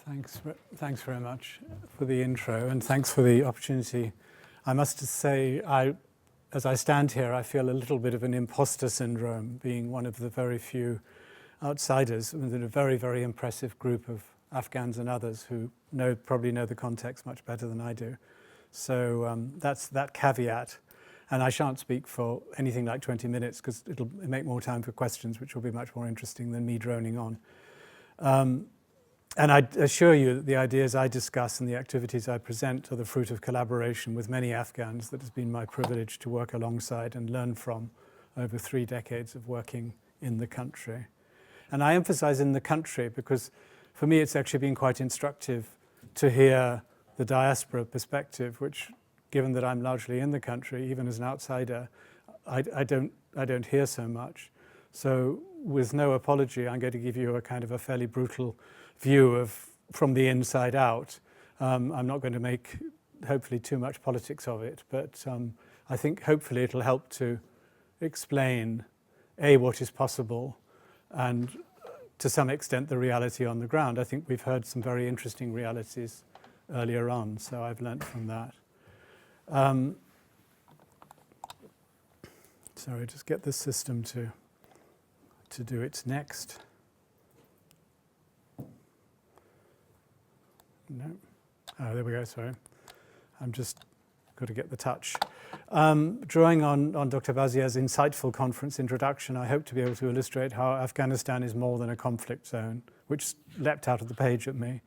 Thanks very much for the intro, and thanks for the opportunity. I must say, as I stand here, I feel a little bit of an imposter syndrome, being one of the very few outsiders within a very, very impressive group of Afghans and others who probably know the context much better than I do. So that's that caveat. And I shan't speak for anything like 20 minutes because it'll make more time for questions, which will be much more interesting than me droning on. And I assure you that the ideas I discuss and the activities I present are the fruit of collaboration with many Afghans that has been my privilege to work alongside and learn from over 3 decades of working in the country. And I emphasize in the country because for me it's actually been quite instructive to hear the diaspora perspective, which, given that I'm largely in the country, even as an outsider, I don't hear so much. So with no apology, I'm going to give you a kind of a fairly brutal view of from the inside out. I'm not going to make, hopefully, too much politics of it, but I think hopefully it'll help to explain, A, what is possible, and to some extent the reality on the ground. I think we've heard some very interesting realities earlier on, so I've learnt from that. Sorry, just get this system to do its next. No. Oh, there we go, sorry. I'm just got to get the touch. Drawing on Dr. Bazia's insightful conference introduction, I hope to be able to illustrate how Afghanistan is more than a conflict zone, which leapt out of the page at me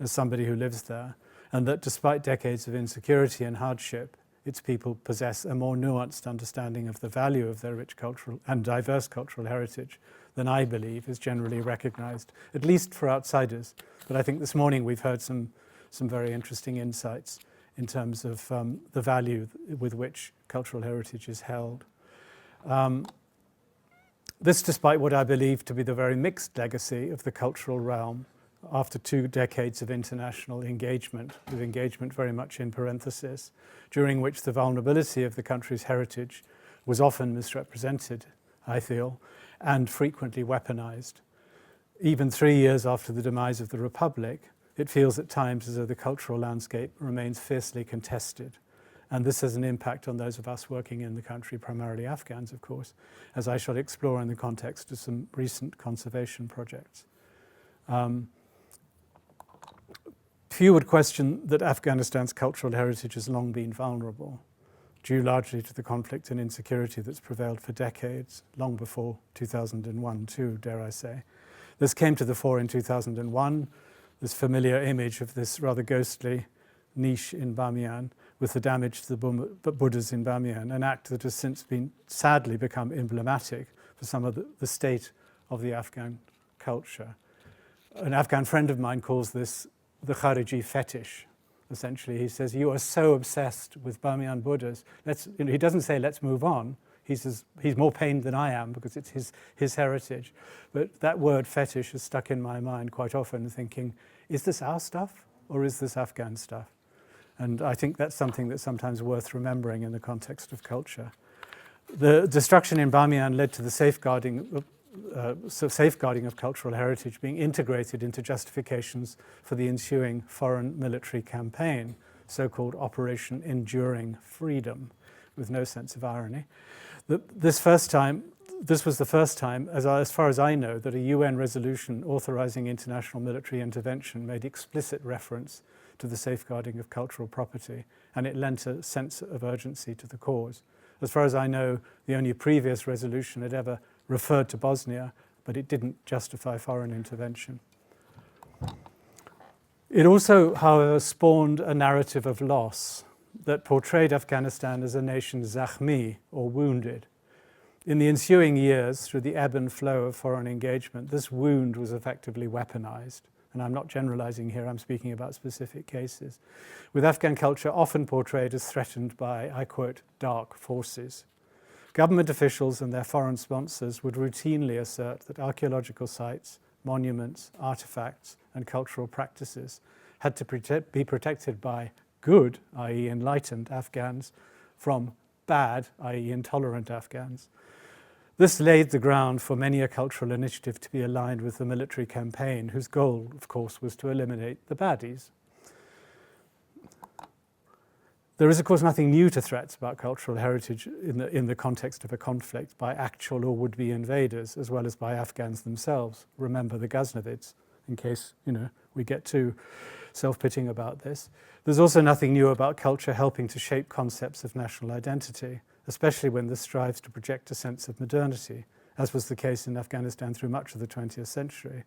as somebody who lives there, and that despite decades of insecurity and hardship, its people possess a more nuanced understanding of the value of their rich cultural and diverse cultural heritage than I believe is generally recognized, at least for outsiders. But I think this morning we've heard some very interesting insights in terms of the value with which cultural heritage is held. This despite what I believe to be the very mixed legacy of the cultural realm after 2 decades of international engagement, with engagement very much in parenthesis, during which the vulnerability of the country's heritage was often misrepresented, I feel, and frequently weaponized. Even 3 years after the demise of the Republic, it feels at times as though the cultural landscape remains fiercely contested. And this has an impact on those of us working in the country, primarily Afghans, of course, as I shall explore in the context of some recent conservation projects. Few would question that Afghanistan's cultural heritage has long been vulnerable, due largely to the conflict and insecurity that's prevailed for decades, long before 2001 too, dare I say. This came to the fore in 2001, this familiar image of this rather ghostly niche in Bamiyan with the damage to the Buddhas in Bamiyan, an act that has since been sadly become emblematic for some of the state of the Afghan culture. An Afghan friend of mine calls this the Khariji fetish. Essentially, he says, you are so obsessed with Bamiyan Buddhas. He doesn't say, let's move on. He says, he's more pained than I am because it's his heritage. But that word fetish is stuck in my mind quite often, thinking, is this our stuff or is this Afghan stuff? And I think that's something that's sometimes worth remembering in the context of culture. The destruction in Bamiyan led to the safeguarding of cultural heritage being integrated into justifications for the ensuing foreign military campaign, so-called Operation Enduring Freedom, with no sense of irony. This was the first time, as far as I know, that a UN resolution authorizing international military intervention made explicit reference to the safeguarding of cultural property, and it lent a sense of urgency to the cause. As far as I know, the only previous resolution had ever referred to Bosnia, but it didn't justify foreign intervention. It also, however, spawned a narrative of loss that portrayed Afghanistan as a nation zakhmi, or wounded. In the ensuing years, through the ebb and flow of foreign engagement, this wound was effectively weaponized. And I'm not generalizing here, I'm speaking about specific cases, with Afghan culture often portrayed as threatened by, I quote, dark forces. Government officials and their foreign sponsors would routinely assert that archaeological sites, monuments, artifacts, and cultural practices had to be protected by good, i.e. enlightened Afghans, from bad, i.e. intolerant Afghans. This laid the ground for many a cultural initiative to be aligned with the military campaign, whose goal, of course, was to eliminate the baddies. There is, of course, nothing new to threats about cultural heritage in the context of a conflict by actual or would-be invaders, as well as by Afghans themselves. Remember the Ghaznavids, in case, we get too self-pitying about this. There's also nothing new about culture helping to shape concepts of national identity, especially when this strives to project a sense of modernity, as was the case in Afghanistan through much of the 20th century.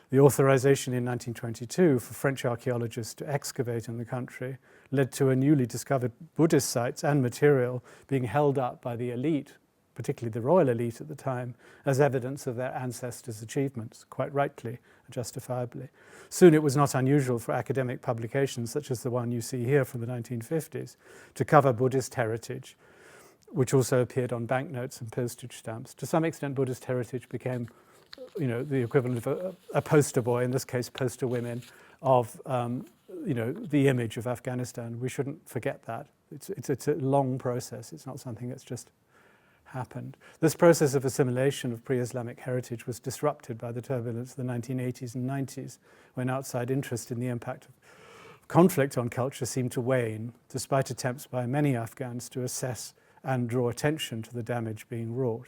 The authorization in 1922 for French archaeologists to excavate in the country led to a newly discovered Buddhist sites and material being held up by the elite, particularly the royal elite at the time, as evidence of their ancestors' achievements, quite rightly and justifiably. Soon it was not unusual for academic publications, such as the one you see here from the 1950s, to cover Buddhist heritage, which also appeared on banknotes and postage stamps. To some extent, Buddhist heritage became the equivalent of a poster boy, in this case poster women, of the image of Afghanistan. We shouldn't forget that. It's a long process. It's not something that's just happened. This process of assimilation of pre-Islamic heritage was disrupted by the turbulence of the 1980s and 90s, when outside interest in the impact of conflict on culture seemed to wane, despite attempts by many Afghans to assess and draw attention to the damage being wrought.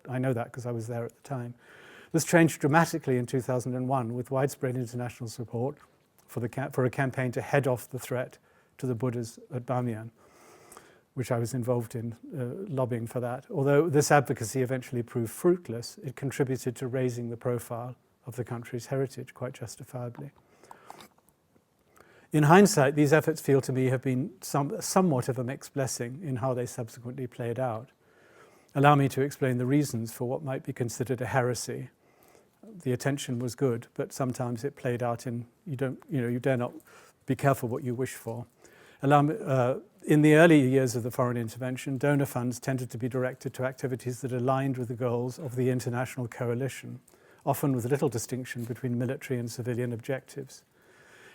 I know that because I was there at the time. This changed dramatically in 2001 with widespread international support for a campaign to head off the threat to the Buddhas at Bamiyan, which I was involved in lobbying for that. Although this advocacy eventually proved fruitless, it contributed to raising the profile of the country's heritage quite justifiably. In hindsight, these efforts feel to me have been somewhat of a mixed blessing in how they subsequently played out. Allow me to explain the reasons for what might be considered a heresy. The attention was good, but sometimes it played out in you dare not be careful what you wish for. In the early years of the foreign intervention, donor funds tended to be directed to activities that aligned with the goals of the international coalition, often with little distinction between military and civilian objectives.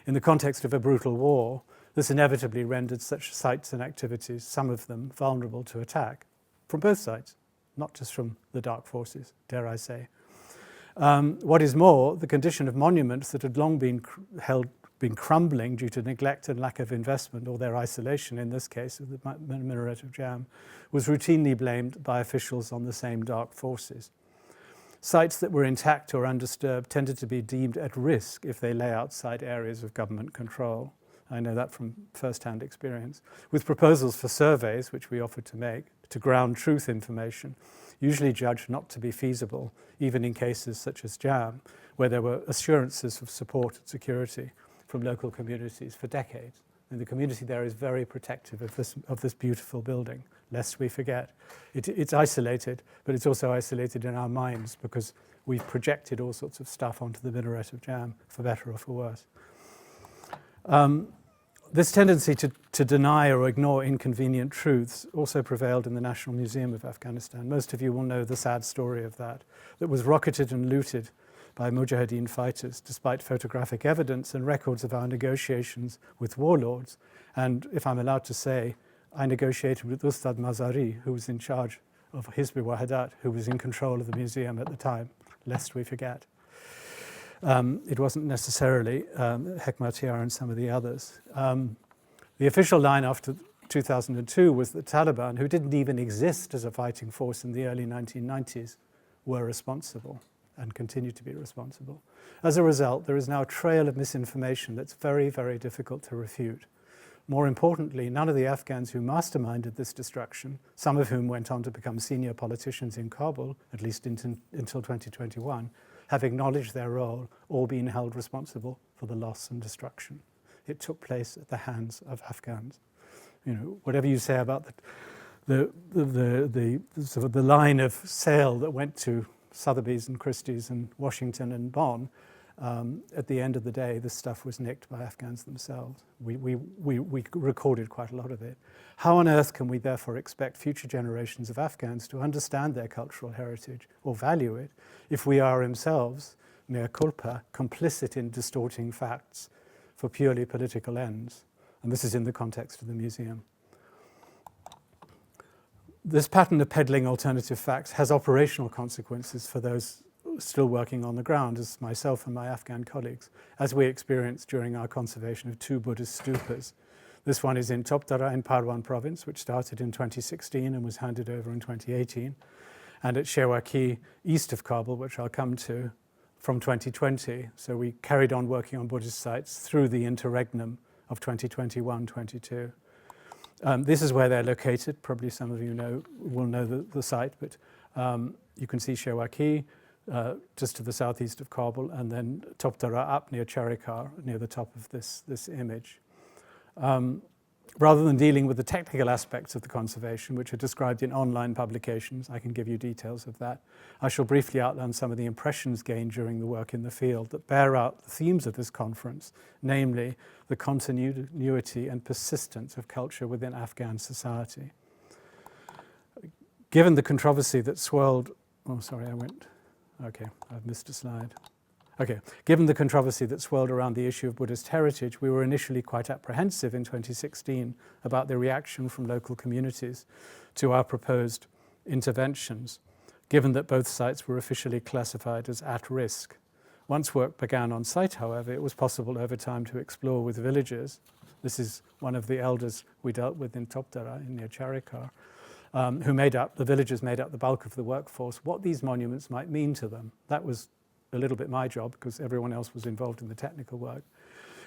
In the context of a brutal war, this inevitably rendered such sites and activities, some of them, vulnerable to attack from both sides, not just from the dark forces, dare I say. What is more, the condition of monuments that had long been crumbling due to neglect and lack of investment, or their isolation, in this case of the minaret of Jam, was routinely blamed by officials on the same dark forces. Sites that were intact or undisturbed tended to be deemed at risk if they lay outside areas of government control. I know that from first-hand experience. With proposals for surveys, which we offered to make, to ground truth information, usually judged not to be feasible, even in cases such as Jam, where there were assurances of support and security from local communities for decades. And the community there is very protective of this beautiful building, lest we forget. It's isolated, but it's also isolated in our minds because we've projected all sorts of stuff onto the minaret of Jam, for better or for worse. This tendency to deny or ignore inconvenient truths also prevailed in the National Museum of Afghanistan. Most of you will know the sad story of that was rocketed and looted by Mujahideen fighters, despite photographic evidence and records of our negotiations with warlords. And if I'm allowed to say, I negotiated with Ustad Mazari, who was in charge of Hizb Wahadat, who was in control of the museum at the time, lest we forget. It wasn't necessarily Hekmatyar and some of the others. The official line after 2002 was that Taliban, who didn't even exist as a fighting force in the early 1990s, were responsible and continue to be responsible. As a result, there is now a trail of misinformation that's very, very difficult to refute. More importantly, none of the Afghans who masterminded this destruction, some of whom went on to become senior politicians in Kabul, at least until 2021, have acknowledged their role or been held responsible for the loss and destruction. It took place at the hands of Afghans. Whatever you say about the sort of the line of sail that went to Sotheby's and Christie's and Washington and Bonn, at the end of the day, this stuff was nicked by Afghans themselves. We recorded quite a lot of it. How on earth can we therefore expect future generations of Afghans to understand their cultural heritage or value it if we are ourselves, mea culpa, complicit in distorting facts for purely political ends? And this is in the context of the museum. This pattern of peddling alternative facts has operational consequences for those still working on the ground, as myself and my Afghan colleagues, as we experienced during our conservation of 2 Buddhist stupas. This one is in Topdara in Parwan province, which started in 2016 and was handed over in 2018, and at Shewaki, east of Kabul, which I'll come to, from 2020. So we carried on working on Buddhist sites through the interregnum of 2021-22. This is where they're located. Probably some of you will know the site, but you can see Shewaki just to the southeast of Kabul, and then Topdara up near Charikar, near the top of this image. Rather than dealing with the technical aspects of the conservation, which are described in online publications, I can give you details of that. I shall briefly outline some of the impressions gained during the work in the field that bear out the themes of this conference, namely the continuity and persistence of culture within Afghan society. Given the controversy that swirled, I've missed a slide. Given the controversy that swirled around the issue of Buddhist heritage, we were initially quite apprehensive in 2016 about the reaction from local communities to our proposed interventions, given that both sites were officially classified as at risk. Once work began on site, however, it was possible over time to explore with villagers. This is one of the elders we dealt with in Topdara, near Charikar, the villagers made up the bulk of the workforce, what these monuments might mean to them. That was a little bit my job, because everyone else was involved in the technical work.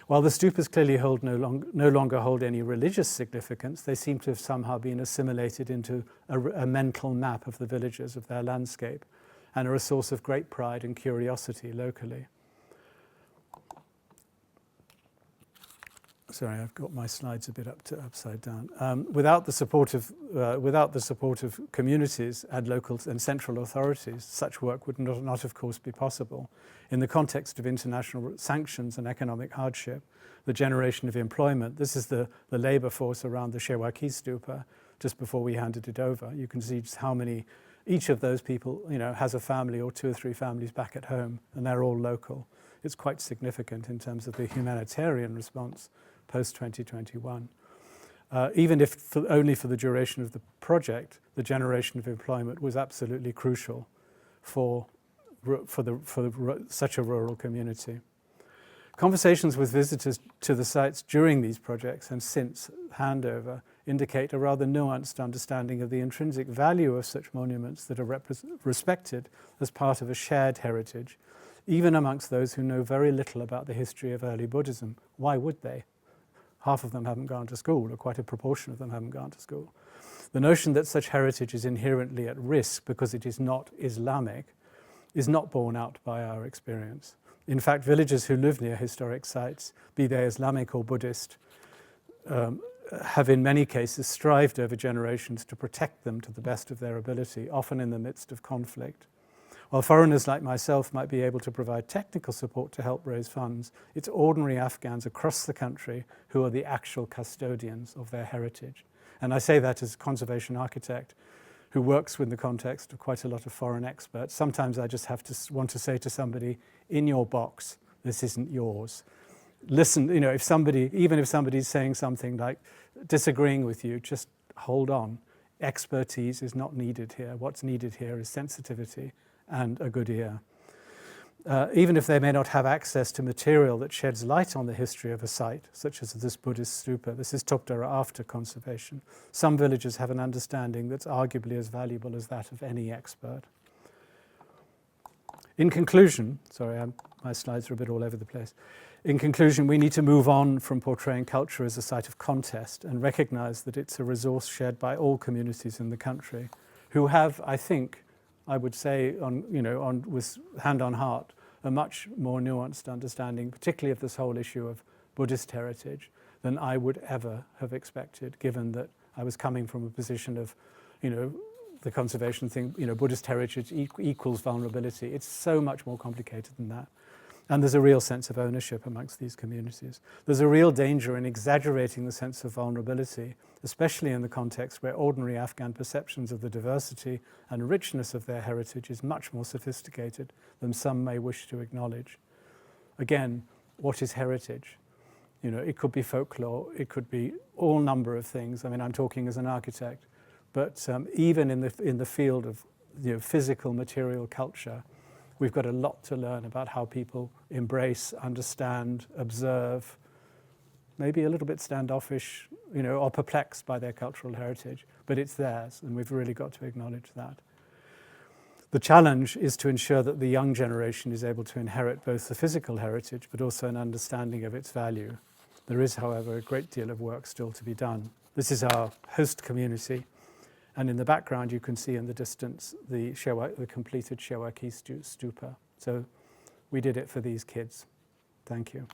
While the stupas clearly no longer hold any religious significance, they seem to have somehow been assimilated into a mental map of the villages, of their landscape, and are a source of great pride and curiosity locally. Sorry, I've got my slides a bit upside down. Without the support of communities and local and central authorities, such work would not of course be possible. In the context of international sanctions and economic hardship, the generation of employment, this is the labour force around the Shewaki stupa just before we handed it over. You can see just how many, each of those people has a family or 2 or 3 families back at home, and they're all local. It's quite significant in terms of the humanitarian response post-2021. Even if only for the duration of the project, the generation of employment was absolutely crucial for such a rural community. Conversations with visitors to the sites during these projects and since handover indicate a rather nuanced understanding of the intrinsic value of such monuments that are respected as part of a shared heritage, even amongst those who know very little about the history of early Buddhism. Why would they? Half of them haven't gone to school, or quite a proportion of them haven't gone to school. The notion that such heritage is inherently at risk because it is not Islamic is not borne out by our experience. In fact, villagers who live near historic sites, be they Islamic or Buddhist, have in many cases strived over generations to protect them to the best of their ability, often in the midst of conflict. While foreigners like myself might be able to provide technical support to help raise funds, it's ordinary Afghans across the country who are the actual custodians of their heritage. And I say that as a conservation architect who works with the context of quite a lot of foreign experts. Sometimes I just want to say to somebody, in your box, this isn't yours. Listen, even if somebody's saying something like disagreeing with you, just hold on. Expertise is not needed here. What's needed here is sensitivity and a good ear. Even if they may not have access to material that sheds light on the history of a site, such as this Buddhist stupa, this is Topdara after conservation, some villagers have an understanding that's arguably as valuable as that of any expert. In conclusion, my slides are a bit all over the place. In conclusion, we need to move on from portraying culture as a site of contest and recognise that it's a resource shared by all communities in the country who have, I think, I would say, with hand on heart, a much more nuanced understanding, particularly of this whole issue of Buddhist heritage, than I would ever have expected, given that I was coming from a position of, the conservation thing, Buddhist heritage equals vulnerability. It's so much more complicated than that. And there's a real sense of ownership amongst these communities. There's a real danger in exaggerating the sense of vulnerability, especially in the context where ordinary Afghan perceptions of the diversity and richness of their heritage is much more sophisticated than some may wish to acknowledge. Again, what is heritage? It could be folklore, it could be all number of things. I mean, I'm talking as an architect, But even in the field of physical material culture, we've got a lot to learn about how people embrace, understand, observe, maybe a little bit standoffish, or perplexed by their cultural heritage, but it's theirs, and we've really got to acknowledge that. The challenge is to ensure that the young generation is able to inherit both the physical heritage, but also an understanding of its value. There is, however, a great deal of work still to be done. This is our host community, and in the background you can see in the distance the completed Shewaki stupa. So we did it for these kids. Thank you.